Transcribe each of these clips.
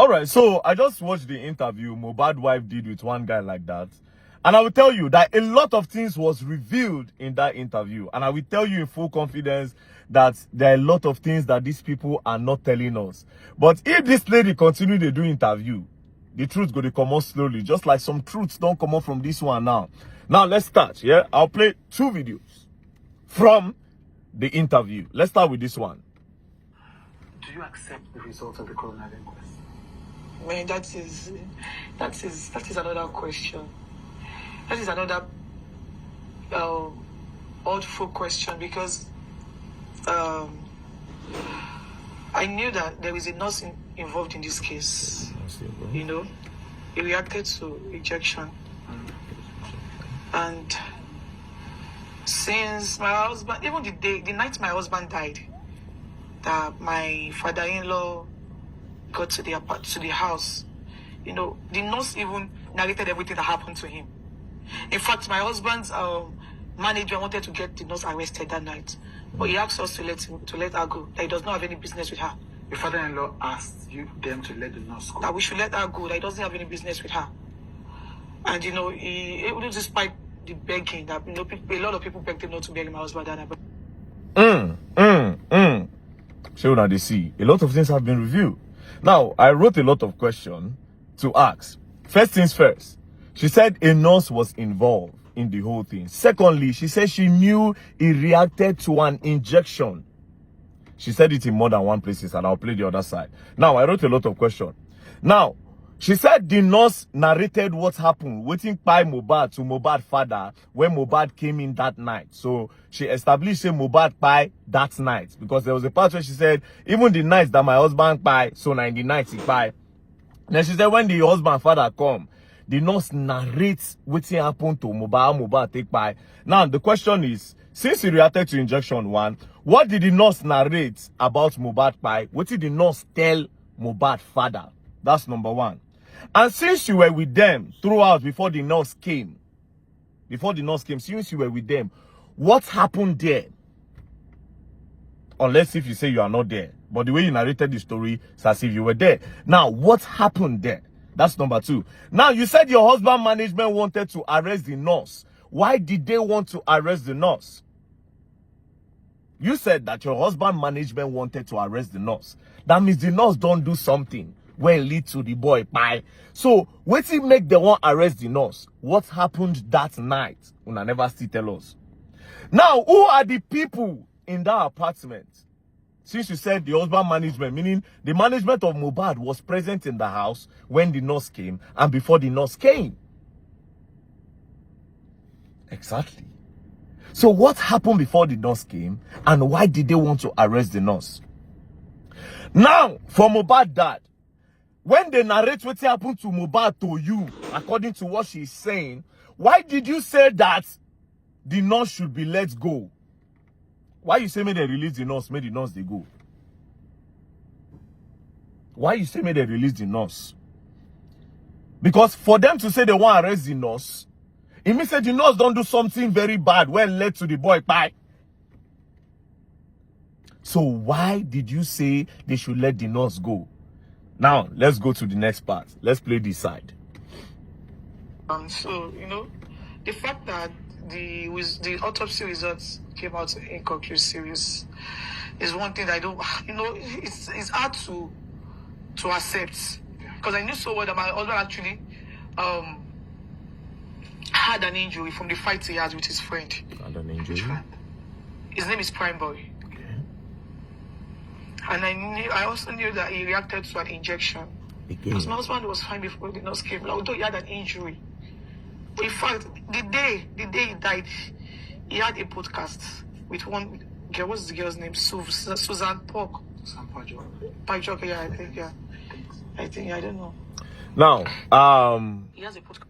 All right, so I just watched the interview Mohbad wife did with one guy like that. And I will tell you that a lot of things was revealed in that interview. And I will tell you in full confidence that there are a lot of things that these people are not telling us. But if this lady continue to do interview, the truth go to come out slowly. Just like some truths don't come out from this one now. Now, let's start, yeah? I'll play 2 videos from the interview. Let's start with this one. Do you accept the results of the coroner inquest? I mean, that is another question. That is another oddful question, because I knew that there is a nurse involved in this case. You know, he reacted to rejection, and since my husband, even the night my husband died, that my father-in-law got to the house, you know, the nurse even narrated everything that happened to him. In fact, my husband's manager wanted to get the nurse arrested that night, but he asked us to let her go. That he does not have any business with her. Your father-in-law asked them to let the nurse go. That we should let her go. That he doesn't have any business with her. And you know, despite the begging that, you know, a lot of people begged him not to bury my husband that night. So now they see a lot of things have been revealed. Now, I wrote a lot of questions to ask. First things first, she said a nurse was involved in the whole thing. Secondly, she said she knew he reacted to an injection. She said it in more than one places, and I'll play the other side. Now, I wrote a lot of questions. Now, she said the nurse narrated what happened, waiting by Mohbad to Mohbad father when Mohbad came in that night. So she established Mohbad by that night, because there was a part where she said even the nights that my husband by, so 90 nights he by. Then she said when the husband father come, the nurse narrates what happened to Mohbad take by. Now the question is, since he reacted to injection 1, what did the nurse narrate about Mohbad by? What did the nurse tell Mohbad father? That's number 1. And since you were with them throughout before the nurse came, since you were with them, what happened there? Unless if you say you are not there. But the way you narrated the story, it's as if you were there. Now, what happened there? That's number 2. Now, you said your husband management wanted to arrest the nurse. Why did they want to arrest the nurse? You said that your husband management wanted to arrest the nurse. That means the nurse don't do something where it lead to the boy pie. So, what did make the one arrest the nurse? What happened that night? Una never still tell us. Now, who are the people in that apartment? Since you said the husband management, meaning the management of Mohbad was present in the house when the nurse came and before the nurse came. Exactly. So what happened before the nurse came, and why did they want to arrest the nurse? Now, for Mohbad dad, when they narrate what happened to Mohbad to you, according to what she's saying, why did you say that the nurse should be let go? Why you say me they release the nurse, make the nurse they go? Why you say me they release the nurse? Because for them to say they want to arrest the nurse, it means that the nurse don't do something very bad when led to the boy pie. So why did you say they should let the nurse go? Now, let's go to the next part. Let's play this side. So, you know, the fact that the autopsy results came out inconclusive is one thing that I don't, you know, it's hard to accept. Because I knew so well that my husband actually had an injury from the fight he had with his friend. Had an injury? His name is Prime Boy. And I also knew that he reacted to an injection. Because my husband was fine before the nurse came, although he had an injury. In fact, the day he died, he had a podcast with one girl. What's the girl's name? Susan Pork. Pajok, yeah, I think, yeah. I don't know. Now, he has a podcast.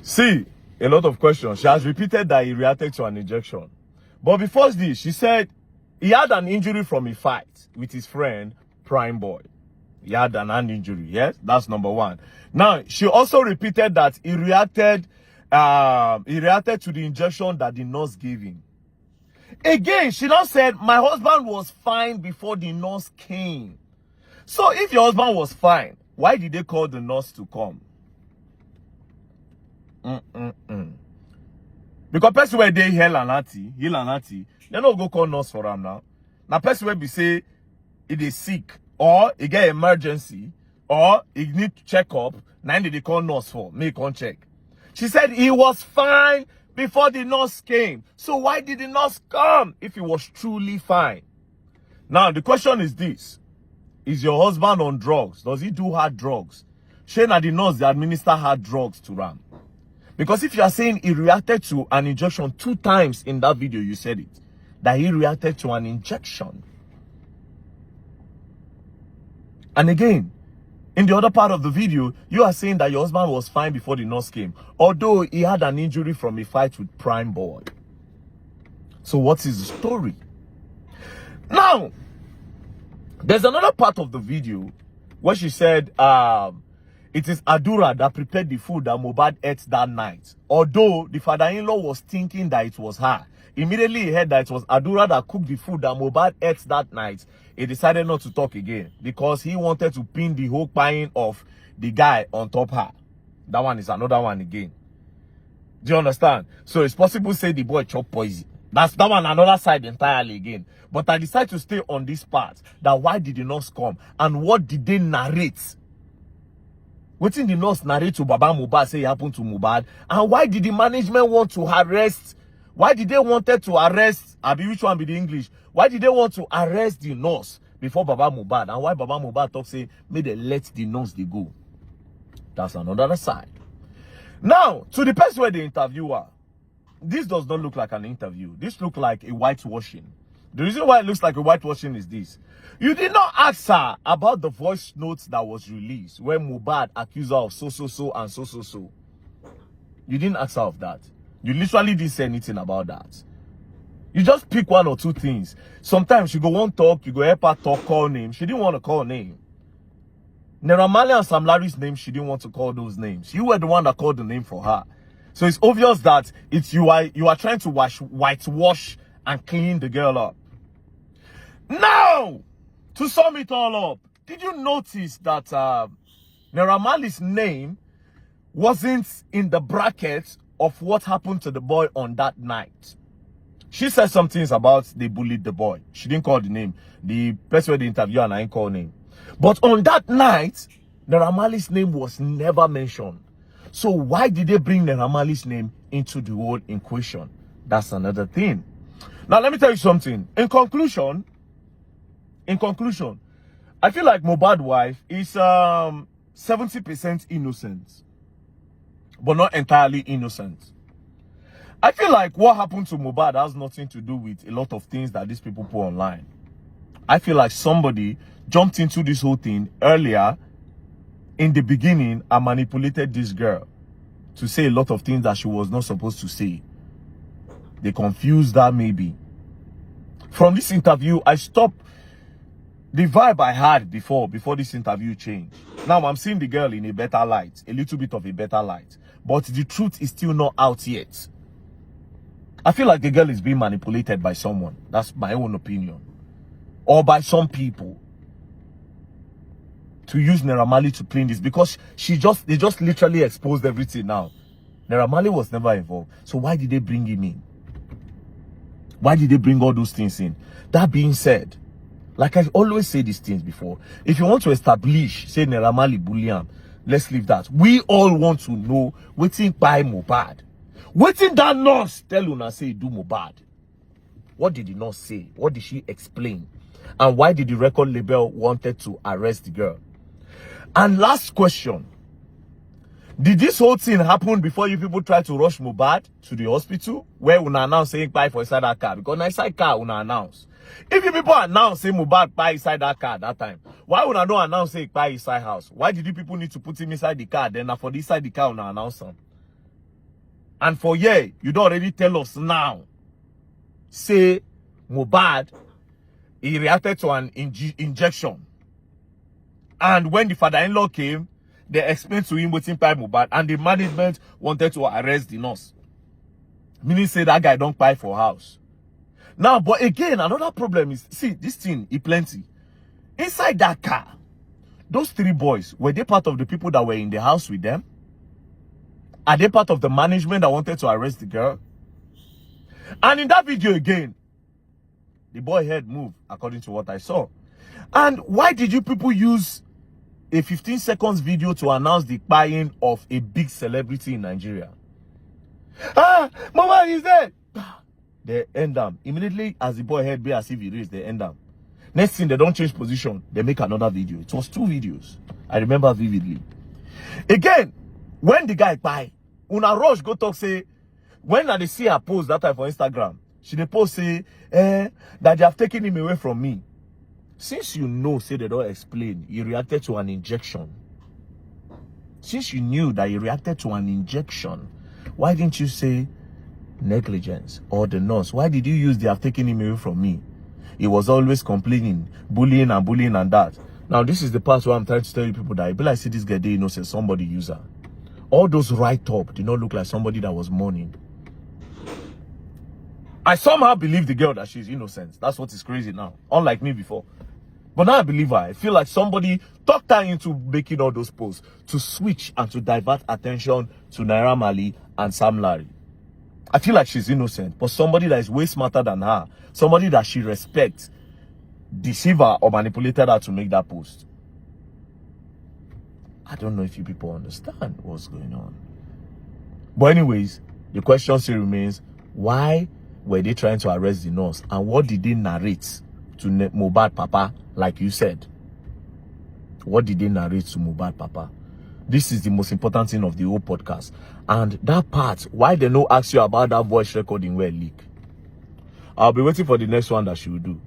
See, a lot of questions. She has repeated that he reacted to an injection. But before this, she said he had an injury from a fight with his friend, Prime Boy. He had an hand injury, yes? That's number 1. Now, she also repeated that he reacted to the injection that the nurse gave him. Again, she now said, my husband was fine before the nurse came. So if your husband was fine why did they call the nurse to come? Because person where they heal and they don't go call nurse for him now. Now person where be say it is sick or it get emergency or it need check up, now they call nurse for make on check. She said he was fine before the nurse came. So why did the nurse come if he was truly fine? Now the question is this: is your husband on drugs? Does he do hard drugs? Shane and the nurse they administer hard drugs to Ram. Because if you are saying he reacted to an injection 2 times in that video, you said it, that he reacted to an injection. And again, in the other part of the video, you are saying that your husband was fine before the nurse came, although he had an injury from a fight with Prime Boy. So what is the story? Now, there's another part of the video where she said, it is Adura that prepared the food that Mohbad ate that night. Although the father-in-law was thinking that it was her. Immediately he heard that it was Adura that cooked the food that Mohbad ate that night. He decided not to talk again because he wanted to pin the whole pine of the guy on top her. That one is another one again. Do you understand? So it's possible to say the boy chop poison. That's that one another side entirely again. But I decided to stay on this part. That why did the nurse come? And what did they narrate? What did the nurse narrate to Baba Mohbad say happened to Mohbad? And why did the management want to arrest? Why did they wanted to arrest? Abi, which one be the English? Why did they want to arrest the nurse before Baba Mohbad? And why Baba Mohbad talk say, may they let the nurse they go? That's another side. Now, to the person where the interviewer, this does not look like an interview. This looks like a whitewashing. The reason why it looks like a whitewashing is this. You did not ask her about the voice notes that was released when Mohbad accused her of so and so. You didn't ask her of that. You literally didn't say anything about that. You just pick 1 or 2 things. Sometimes you go want talk, you go help her talk, call name. She didn't want to call name. Naira Marley and Sam Larry's name, she didn't want to call those names. You were the one that called the name for her. So it's obvious that you are trying to whitewash and clean the girl up. Now, to sum it all up, did you notice that Naira Marley's name wasn't in the bracket of what happened to the boy on that night? She said some things about they bullied the boy. She didn't call the name. The person where the interview and I didn't call name. But on that night, Naira Marley's name was never mentioned. So why did they bring Naira Marley's name into the whole equation? That's another thing. Now let me tell you something. In conclusion, I feel like Mohbad's wife is 70% innocent, but not entirely innocent. I feel like what happened to Mohbad has nothing to do with a lot of things that these people put online. I feel like somebody jumped into this whole thing earlier in the beginning and manipulated this girl to say a lot of things that she was not supposed to say. They confused her maybe. From this interview, I stopped. The vibe I had before this interview changed. Now I'm seeing the girl in a better light, a little bit of a better light. But the truth is still not out yet. I feel like the girl is being manipulated by someone. That's my own opinion. Or by some people. To use Naira Marley to clean this. Because they just literally exposed everything now. Naira Marley was never involved. So why did they bring him in? Why did they bring all those things in? That being said, like I always say these things before, if you want to establish, say Naira Marley bullion, let's leave that. We all want to know wetin by Mohbad. Wetin that nurse tell una say do Mohbad? What did the nurse say? What did she explain? And why did the record label wanted to arrest the girl? And last question. Did this whole thing happen before you people tried to rush Mohbad to the hospital? Where una announce saying buy for inside that car? Because inside car una announce. If you people announce say Mohbad buy inside that car that time, why would I not announce say buy inside house? Why did you people need to put him inside the car? Then for inside the car una announce him? And for you don't already tell us now. Say Mohbad, he reacted to an injection. And when the father-in-law came, they explained to him waiting by Mohbad, and the management wanted to arrest the nurse. Meaning say that guy don't buy for house. Now, but again, another problem is, see, this thing is plenty. Inside that car, those 3 boys, were they part of the people that were in the house with them? Are they part of the management that wanted to arrest the girl? And in that video again, the boy head moved, according to what I saw. And why did you people use a 15 seconds video to announce the buying of a big celebrity in Nigeria? Mohbad is dead. They end them. Immediately as the boy head be as if he raised, they end them. Next thing, they don't change position. They make another video. It was 2 videos. I remember vividly. Again, when the guy buy, Una Rush go talk say, when they see her post that time for Instagram, she dey post say, that they have taken him away from me. Since you know, say they don't explain, he reacted to an injection. Since you knew that he reacted to an injection, why didn't you say negligence or the nurse? Why did you use they have taken him away from me? He was always complaining, bullying and that. Now, this is the part where I'm trying to tell you people that, I see this guy, they know, say somebody user. All those write-up did not look like somebody that was mourning. I somehow believe the girl that she's innocent. That's what is crazy now. Unlike me before. But now I believe her. I feel like somebody talked her into making all those posts to switch and to divert attention to Naira Marley and Sam Larry. I feel like she's innocent, but somebody that is way smarter than her, somebody that she respects, deceived her or manipulated her to make that post. I don't know if you people understand what's going on. But anyways, the question still remains, why were they trying to arrest the nurse? And what did they narrate to Mohbad Papa, like you said? What did they narrate to Mohbad Papa? This is the most important thing of the whole podcast. And that part, why they no ask you about that voice recording where leak? I'll be waiting for the next one that she will do.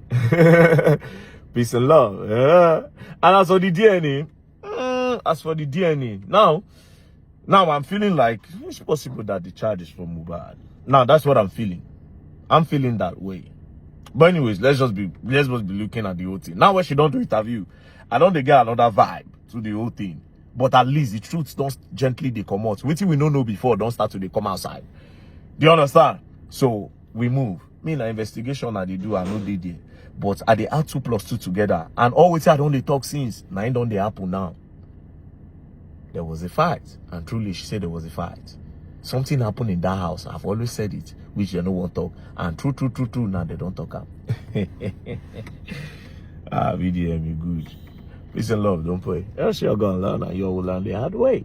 Peace and love. Yeah. And as for the DNA, now I'm feeling like it's possible that the charge is from Mohbad. Now that's what I'm feeling. I'm feeling that way. But anyways, let's just be looking at the whole thing. Now when she don't do interview, I don't get another vibe to the whole thing. But at least the truth don't gently they come out. Waiting we don't know before don't start to they come outside. Do you understand? So we move. Me na investigation I they do, I know they did. But I they add 2 + 2 together. And always I don't they talk since 9 don't they happen now. There was a fight. And truly she said there was a fight. Something happened in that house. I've always said it, which they don't want to talk. And true, now they don't talk up. VDM, you good. Peace and love, don't pray. Else you're gonna learn and you will learn the hard way.